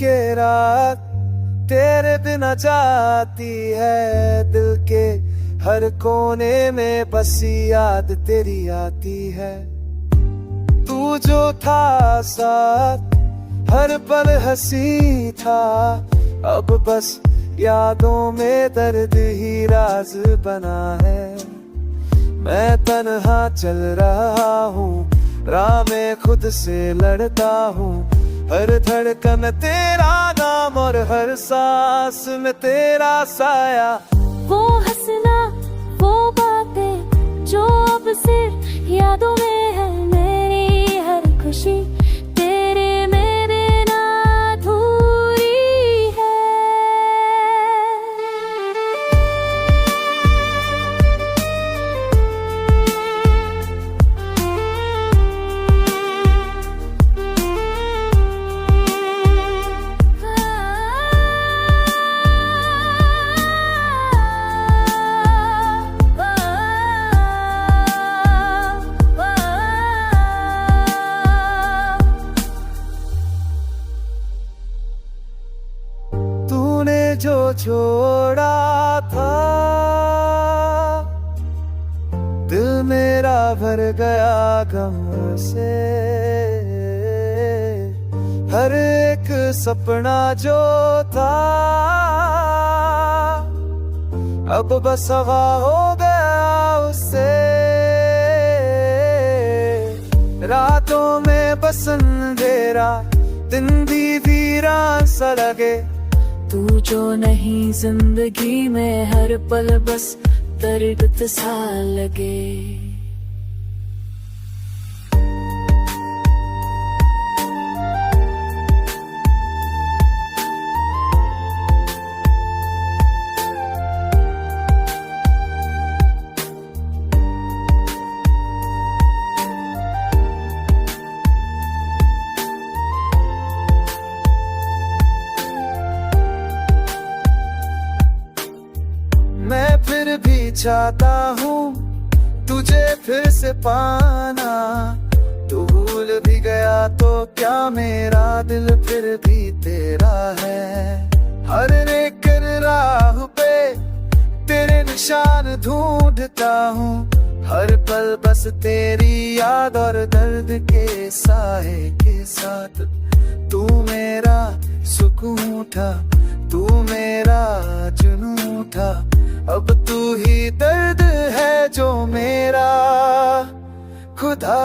के रात तेरे बिना जाती है, दिल के हर कोने में बस याद तेरी आती है। तू जो था साथ हर पल हंसी था, अब बस यादों में दर्द ही राज बना है। मैं तन्हा चल रहा हूँ, राह में खुद से लड़ता हूँ, हर धड़कन तेरा नाम और हर सांस में तेरा साया। वो हंसना वो बातें जो अब सिर्फ यादों में है, मेरी हर खुशी तेरे मेरे ना अधूरी है। जो छोड़ा था दिल मेरा भर गया गम से, हर एक सपना जो था अब बस हवा हो गया उससे। रातों में बस अंधेरा, दिन भी वीरान सा लगे। तू जो नहीं जिंदगी में हर पल बस दर्द सा लगे। मैं फिर भी चाहता हूँ तुझे फिर से पाना, तू भूल भी गया तो क्या मेरा दिल फिर भी तेरा है। हर एक राह पे तेरे निशान ढूंढता हूँ, हर पल बस तेरी याद और दर्द के साए के साथ। तू मेरा सुकून था, तू मेरा जुनून था, अब तू ही दर्द है जो मेरा खुदा।